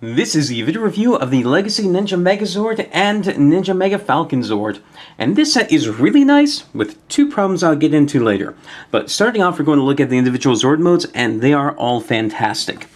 This is the video review of the Legacy Ninja Megazord and Ninja Mega Falconzord. And this set is really nice, with two problems I'll get into later. But starting off, we're going to look at the individual Zord modes, and they are all fantastic.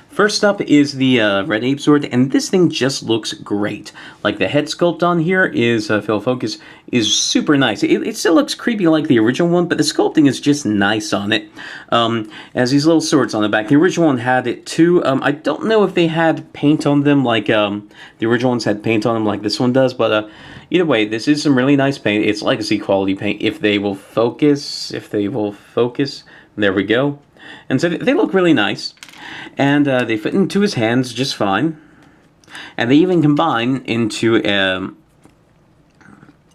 First up is the Red Ape Zord, and this thing just looks great. Like, the head sculpt on here is, focus, is super nice. It still looks creepy like the original one, but the sculpting is just nice on it. Has these little swords on the back. The original one had it too. I don't know if they had paint on them like the original ones had paint on them like this one does, but either way, this is some really nice paint. It's legacy quality paint. If they will focus, there we go. And so they look really nice. And they fit into his hands just fine. And they even combine into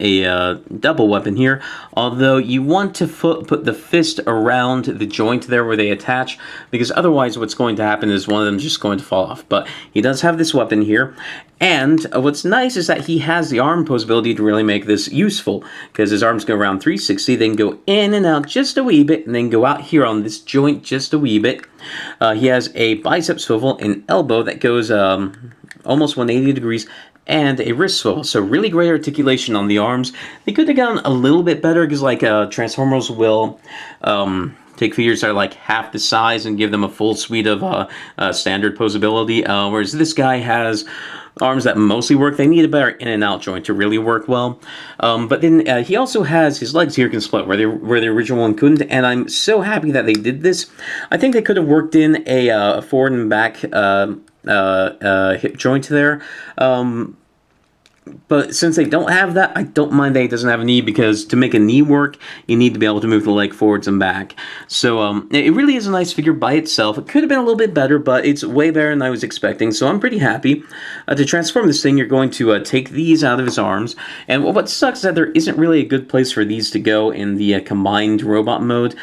a double weapon here, although you want to put the fist around the joint there where they attach, because otherwise what's going to happen is one of them just going to fall off. But he does have this weapon here, and what's nice is that he has the arm pose ability to really make this useful, because his arms go around 360, then go in and out just a wee bit, and then go out here on this joint just a wee bit. He has a bicep swivel, an elbow that goes almost 180 degrees, and a wrist swivel, so really great articulation on the arms. They could have gone a little bit better, because like Transformers will take figures that are like half the size and give them a full suite of standard posability, whereas this guy has arms that mostly work. They need a better in and out joint to really work well. But then he also has his legs here can split where the original one couldn't, and I'm so happy that they did this. I think they could have worked in a forward and back hip joint there. But since they don't have that, I don't mind that he doesn't have a knee, because to make a knee work, you need to be able to move the leg forwards and back. So it really is a nice figure by itself. It could have been a little bit better, but it's way better than I was expecting, so I'm pretty happy. To transform this thing, you're going to take these out of his arms, and what sucks is that there isn't really a good place for these to go in the combined robot mode.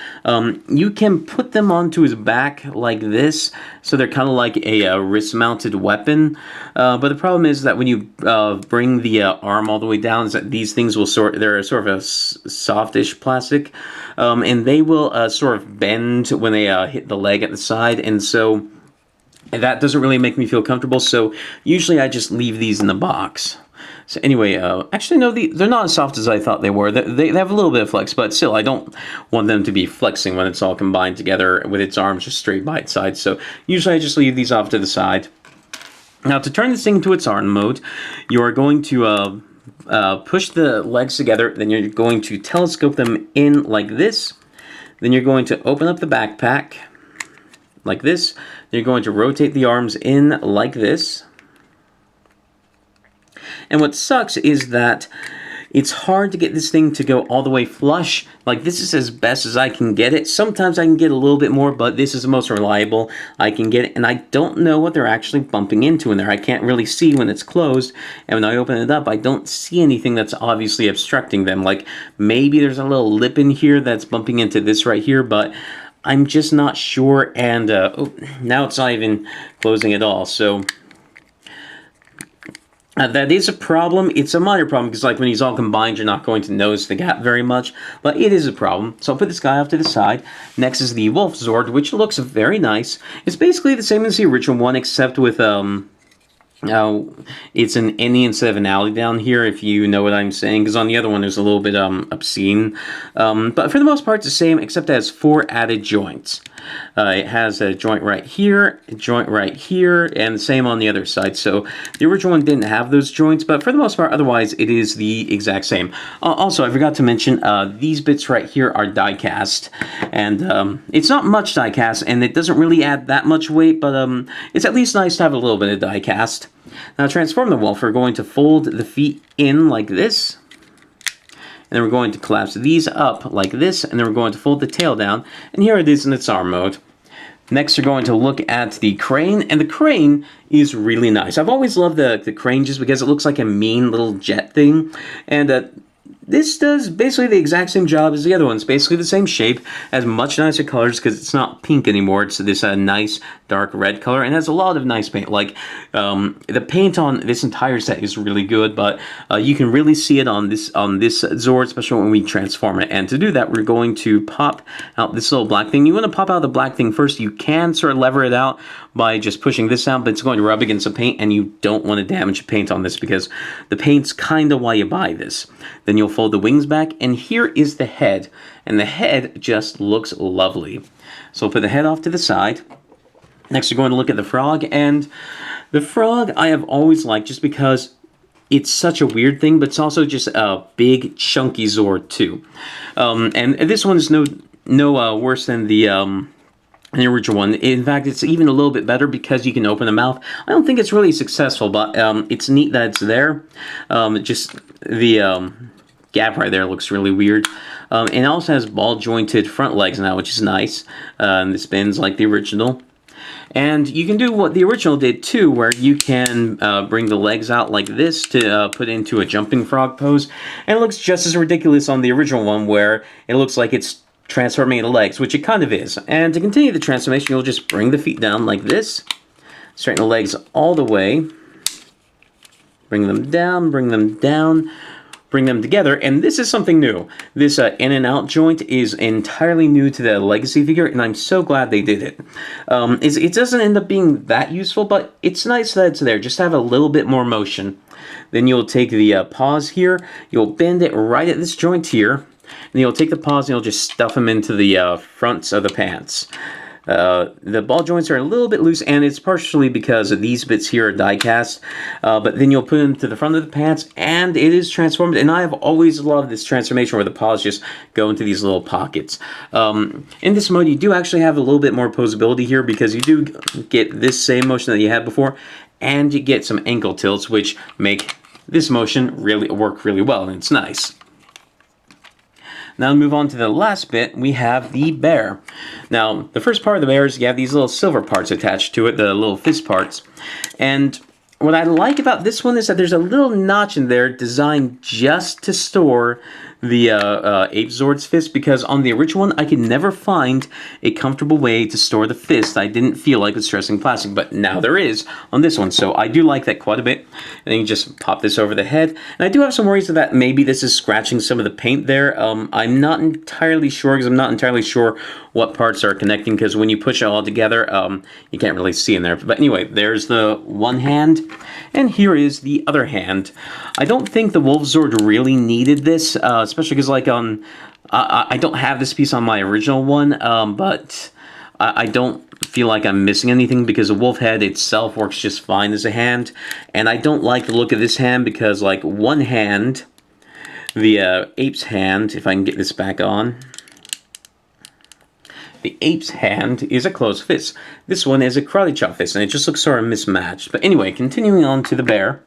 You can put them onto his back like this, so they're kind of like a wrist-mounted weapon, but the problem is that when you bring the arm all the way down, is that these things will they're sort of a softish plastic, and they will sort of bend when they hit the leg at the side, and so that doesn't really make me feel comfortable, so usually I just leave these in the box. So anyway, actually no, they're not as soft as I thought they were. They have a little bit of flex, but still, I don't want them to be flexing when it's all combined together with its arms just straight by its side, so usually I just leave these off to the side. Now, to turn this thing into its arm mode, you are going to push the legs together, then you're going to telescope them in like this, then you're going to open up the backpack like this, then you're going to rotate the arms in like this. And what sucks is that it's hard to get this thing to go all the way flush. Like, this is as best as I can get it. Sometimes I can get a little bit more, but this is the most reliable I can get it. And I don't know what they're actually bumping into in there. I can't really see when it's closed. And when I open it up, I don't see anything that's obviously obstructing them. Like, maybe there's a little lip in here that's bumping into this right here, but I'm just not sure. And oh, now it's not even closing at all. So that is a problem. It's a minor problem, because like when he's all combined, you're not going to notice the gap very much, but it is a problem. So I'll put this guy off to the side. Next is the Wolf Zord, which looks very nice. It's basically the same as the original one, except with it's an innie instead of an alley down here, if you know what I'm saying, because on the other one there's a little bit obscene. But for the most part it's the same, except it has 4 added joints. It has a joint right here, a joint right here, and the same on the other side. So the original one didn't have those joints, but for the most part, otherwise, it is the exact same. Also, I forgot to mention, these bits right here are die cast, and it's not much die cast, and it doesn't really add that much weight, but it's at least nice to have a little bit of die cast. Now, to transform the wolf, we're going to fold the feet in like this, and then we're going to collapse these up like this, and then we're going to fold the tail down, and here it is in its arm mode. Next, you're going to look at the crane, and the crane is really nice. I've always loved the crane just because it looks like a mean little jet thing, and this does basically the exact same job as the other one. It's basically the same shape, has much nicer colors because it's not pink anymore. It's this nice dark red color, and has a lot of nice paint. Like the paint on this entire set is really good, but you can really see it on this Zord, especially when we transform it. And to do that, we're going to pop out this little black thing. You want to pop out the black thing first. You can sort of lever it out by just pushing this out, but it's going to rub against the paint, and you don't want to damage the paint on this because the paint's kind of why you buy this. Then you'll fold the wings back, and here is the head, and the head just looks lovely. So we'll put the head off to the side. Next, we're going to look at the frog, and the frog I have always liked just because it's such a weird thing, but it's also just a big, chunky Zord too. And this one is no worse than the original one. In fact, it's even a little bit better because you can open the mouth. I don't think it's really successful, but it's neat that it's there. Just the gap right there looks really weird. And it also has ball-jointed front legs now, which is nice. And this bends like the original. And you can do what the original did too, where you can bring the legs out like this to put into a jumping frog pose. And it looks just as ridiculous on the original one, where it looks like it's transforming into legs, which it kind of is. And to continue the transformation, you'll just bring the feet down like this. Straighten the legs all the way. Bring them down, bring them down. Bring them together, and this is something new. This in and out joint is entirely new to the Legacy figure, and I'm so glad they did it. It doesn't end up being that useful, but it's nice that it's there, just to have a little bit more motion. Then you'll take the paws here, you'll bend it right at this joint here, and you'll take the paws and you'll just stuff them into the fronts of the pants. The ball joints are a little bit loose, and it's partially because of these bits here are die cast, but then you'll put them to the front of the pants, and it is transformed, and I have always loved this transformation where the paws just go into these little pockets. In this mode, you do actually have a little bit more posability here, because you do get this same motion that you had before, and you get some ankle tilts, which make this motion really work really well, and it's nice. Now to move on to the last bit, we have the bear. Now, the first part of the bear is you have these little silver parts attached to it, the little fist parts. And what I like about this one is that there's a little notch in there designed just to store the Ape Zord's fist, because on the original one, I could never find a comfortable way to store the fist. I didn't feel like stressing plastic, but now there is on this one, so I do like that quite a bit. And then you just pop this over the head. And I do have some worries that maybe this is scratching some of the paint there. I'm not entirely sure, because I'm not entirely sure what parts are connecting, because when you push it all together, you can't really see in there. But anyway, there's the one hand, and here is the other hand. I don't think the Wolf Zord really needed this, especially because, like, I don't have this piece on my original one, but I don't feel like I'm missing anything, because the wolf head itself works just fine as a hand, and I don't like the look of this hand, because, like, one hand, the ape's hand, if I can get this back on, the ape's hand is a closed fist. This one is a karate chop fist, and it just looks sort of mismatched. But anyway, continuing on to the bear.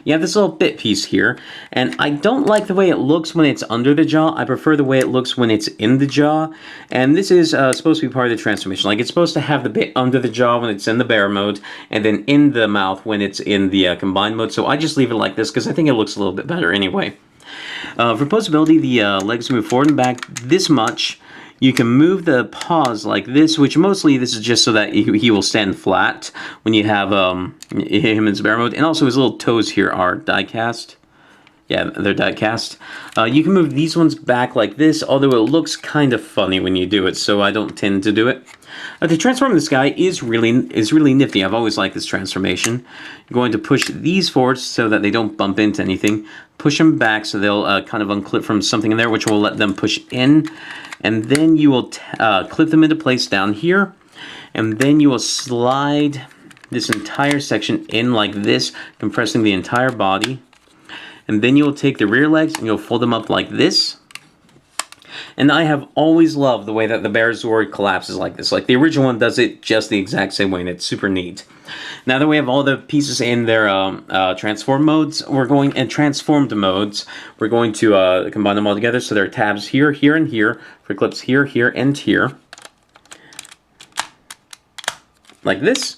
You have this little bit piece here, and I don't like the way it looks when it's under the jaw. I prefer the way it looks when it's in the jaw, and this is supposed to be part of the transformation. Like, it's supposed to have the bit under the jaw when it's in the bear mode, and then in the mouth when it's in the combined mode, so I just leave it like this because I think it looks a little bit better anyway. For posability, the legs move forward and back this much. You can move the paws like this, which mostly this is just so that he will stand flat when you have him in bear mode. And also his little toes here are die cast. Yeah, they're die cast. You can move these ones back like this, although it looks kind of funny when you do it, so I don't tend to do it. To transform this guy is really nifty. I've always liked this transformation. You're going to push these forward so that they don't bump into anything. Push them back so they'll kind of unclip from something in there, which will let them push in. And then you will clip them into place down here. And then you will slide this entire section in like this, compressing the entire body. And then you will take the rear legs and you'll fold them up like this. And I have always loved the way that the Bear Zord collapses like this. Like, the original one does it just the exact same way, and it's super neat. Now that we have all the pieces in their transformed modes, we're going to combine them all together. So there are tabs here, here, and here for clips here, here, and here. Like this.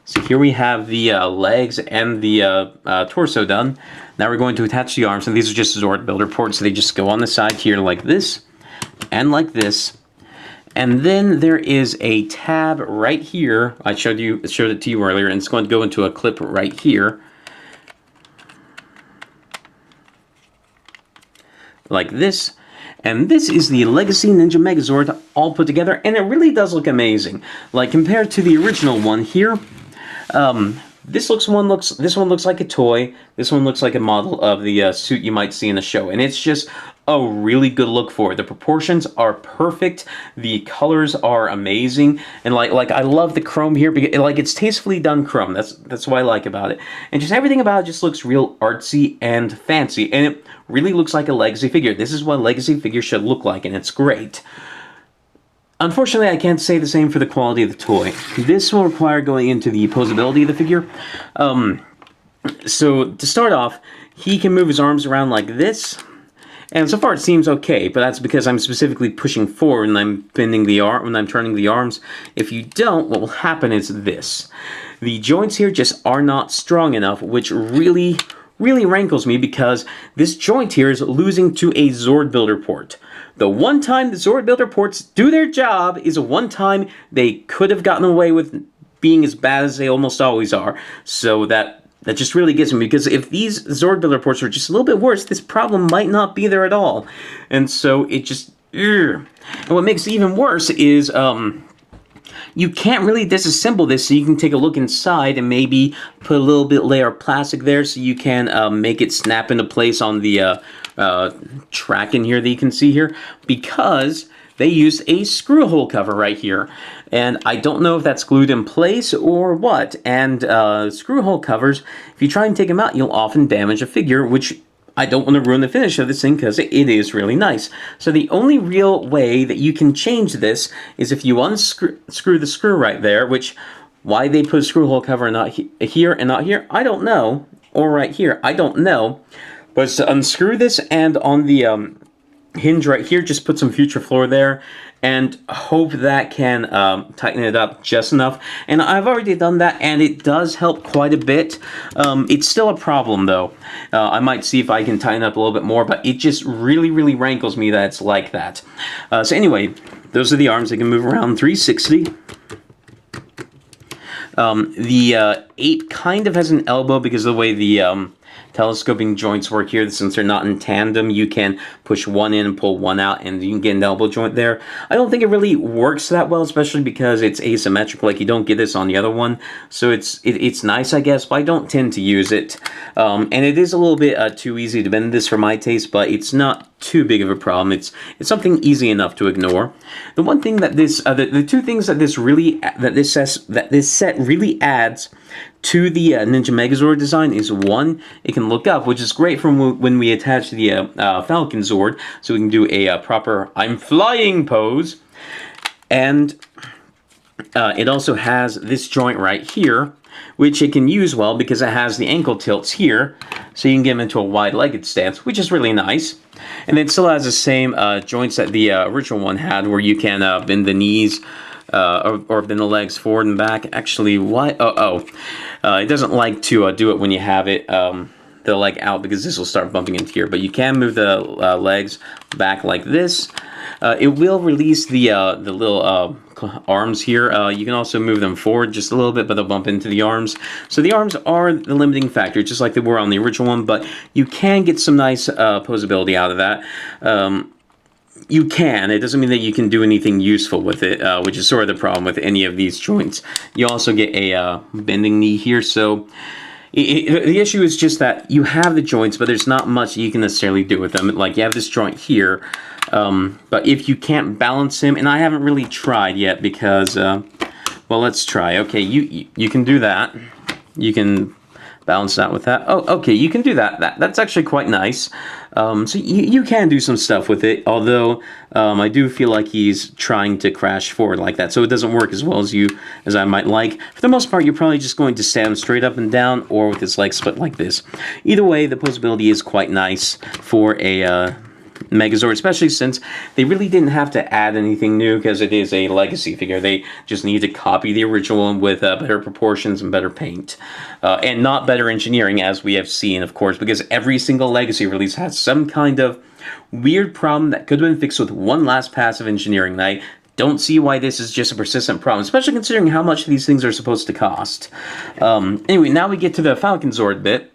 So here we have the legs and the torso done. Now we're going to attach the arms, and these are just Zord builder ports, so they just go on the side here like this, and like this. And then there is a tab right here. I showed it to you earlier, and it's going to go into a clip right here. Like this. And this is the Legacy Ninja Megazord all put together, and it really does look amazing. Like, compared to the original one here, this one looks like a toy. This one looks like a model of the suit you might see in a show, and it's just a really good look for it. The proportions are perfect. The colors are amazing, and like I love the chrome here because it's tastefully done chrome. That's what I like about it, and just everything about it just looks real artsy and fancy, and it really looks like a Legacy figure. This is what a Legacy figure should look like, and it's great. Unfortunately, I can't say the same for the quality of the toy. This will require going into the posability of the figure. So to start off, he can move his arms around like this. And so far it seems okay, but that's because I'm specifically pushing forward and I'm bending the arm when I'm turning the arms. If you don't, what will happen is this. The joints here just are not strong enough, which really rankles me because this joint here is losing to a Zord builder port. The one time the Zord builder ports do their job is one time they could have gotten away with being as bad as they almost always are. So that just really gets me, because if these Zord builder ports were just a little bit worse, this problem might not be there at all. And so it just... And what makes it even worse is... you can't really disassemble this, so you can take a look inside and maybe put a little bit layer of plastic there so you can make it snap into place on the track in here that you can see here, because they used a screw hole cover right here. And I don't know if that's glued in place or what. And screw hole covers, if you try and take them out, you'll often damage a figure, which I don't want to ruin the finish of this thing because it is really nice. So the only real way that you can change this is if you unscrew the screw right there, which, why they put a screw hole cover and not here and not here, I don't know. Or right here, I don't know. But it's to unscrew this, and on the hinge right here, just put some future floor there, and hope that can tighten it up just enough. And I've already done that, and it does help quite a bit. It's still a problem, though. I might see if I can tighten up a little bit more, but it just really rankles me that it's like that. So anyway, those are the arms. They can move around 360. The ape kind of has an elbow because of the way the telescoping joints work here. Since they're not in tandem, you can push one in and pull one out, and you can get an elbow joint there. I don't think it really works that well, especially because it's asymmetrical. Like, you don't get this on the other one, so it's nice, I guess, but I don't tend to use it. And it is a little bit too easy to bend this for my taste, but it's not too big of a problem. It's something easy enough to ignore. The one thing that this, the two things that this set really adds to the Ninja Megazord design is, one, it can look up, which is great from when we attach the Falconzord, so we can do a proper "I'm flying" pose. And it also has this joint right here, which it can use well because it has the ankle tilts here, so you can get them into a wide-legged stance, which is really nice. And it still has the same joints that the original one had, where you can bend the knees or bend the legs forward and back. Actually, why? It doesn't like to do it when you have it the leg out, because this will start bumping into here. But you can move the legs back like this. It will release the little arms here. You can also move them forward just a little bit, but they'll bump into the arms. So the arms are the limiting factor, just like they were on the original one, but you can get some nice posability out of that. You can. It doesn't mean that you can do anything useful with it, which is sort of the problem with any of these joints. You also get a bending knee here, so the issue is just that you have the joints, but there's not much you can necessarily do with them. Like, you have this joint here, but if you can't balance him, and I haven't really tried yet because, well, let's try. Okay, you can do that. You can balance that with that. Oh, okay, you can do that. That's actually quite nice. So you can do some stuff with it, although I do feel like he's trying to crash forward like that, so it doesn't work as well as I might like. For the most part, you're probably just going to stand straight up and down, or with his legs split like this. Either way, the posability is quite nice for a Megazord, especially since they really didn't have to add anything new because it is a legacy figure. They just need to copy the original one with better proportions and better paint. And not better engineering, as we have seen, of course, because every single legacy release has some kind of weird problem that could have been fixed with one last pass of engineering. And I don't see why this is just a persistent problem, especially considering how much these things are supposed to cost. Anyway, now we get to the Falconzord bit.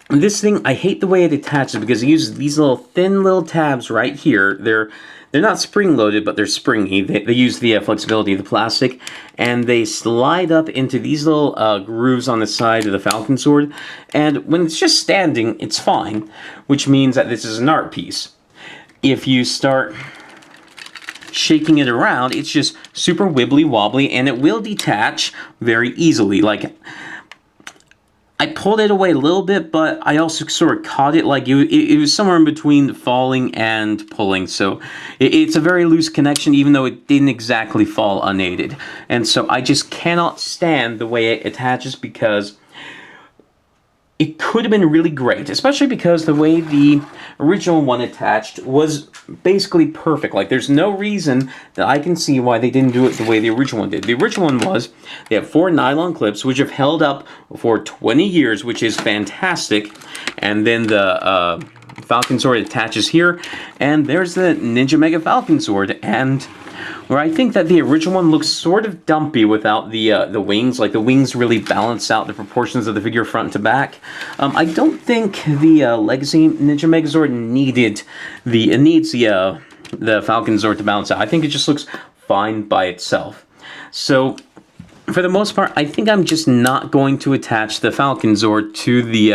This thing, I hate the way it attaches because it uses these little thin little tabs right here. They're not spring-loaded, but they're springy. They use the flexibility of the plastic, and they slide up into these little grooves on the side of the Falconzord. And when it's just standing, it's fine, which means that this is an art piece. If you start shaking it around, it's just super wibbly-wobbly, and it will detach very easily. Like, I pulled it away a little bit, but I also sort of caught it. Like, it was somewhere in between falling and pulling. So it's a very loose connection, even though it didn't exactly fall unaided. And so I just cannot stand the way it attaches because it could have been really great, especially because the way the original one attached was basically perfect. Like, there's no reason that I can see why they didn't do it the way the original one did. The original one was, they have 4 nylon clips, which have held up for 20 years, which is fantastic. And then the Falconzord attaches here, and there's the Ninja Mega Falconzord. And where I think that the original one looks sort of dumpy without the wings. Like, the wings really balance out the proportions of the figure front to back. I don't think the Legacy Ninja Megazord needs the Falconzord to balance out. I think it just looks fine by itself. So, for the most part, I think I'm just not going to attach the Falconzord to the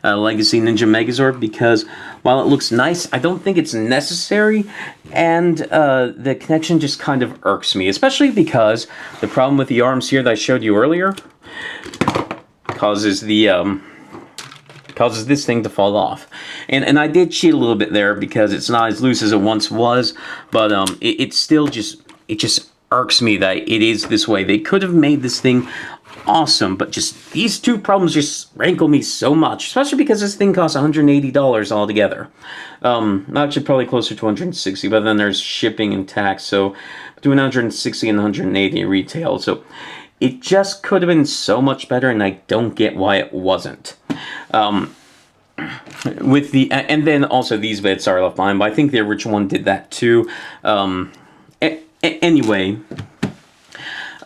Legacy Ninja Megazord because while it looks nice, I don't think it's necessary, and the connection just kind of irks me, especially because the problem with the arms here that I showed you earlier causes this thing to fall off. And I did cheat a little bit there because it's not as loose as it once was, but it still just irks me that it is this way. They could have made this thing awesome, but just these two problems just rankle me so much, especially because this thing costs $180 altogether. Actually probably closer to $160, but then there's shipping and tax, so between $160 and $180 retail. So it just could have been so much better, and I don't get why it wasn't. With the and then also these bits are left behind, but I think the original one did that too. Anyway,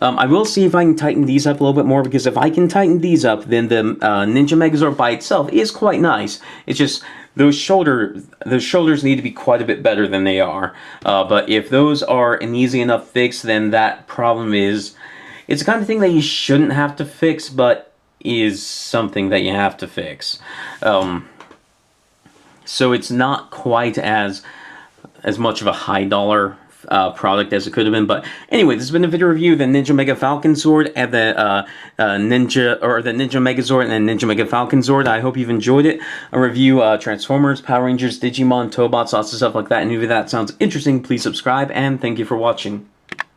I will see if I can tighten these up a little bit more, because if I can tighten these up, then the Ninja Megazord by itself is quite nice. It's just those shoulders need to be quite a bit better than they are. But if those are an easy enough fix, then that problem it's the kind of thing that you shouldn't have to fix, but is something that you have to fix. So it's not quite as much of a high dollar product as it could have been. But anyway, this has been a video review of the Ninja Mega Falconzord and the Ninja Megazord and the Ninja Mega Falconzord. I hope you've enjoyed it. A review Transformers, Power Rangers, Digimon, Tobots, lots of stuff like that. And if that sounds interesting, please subscribe, and thank you for watching.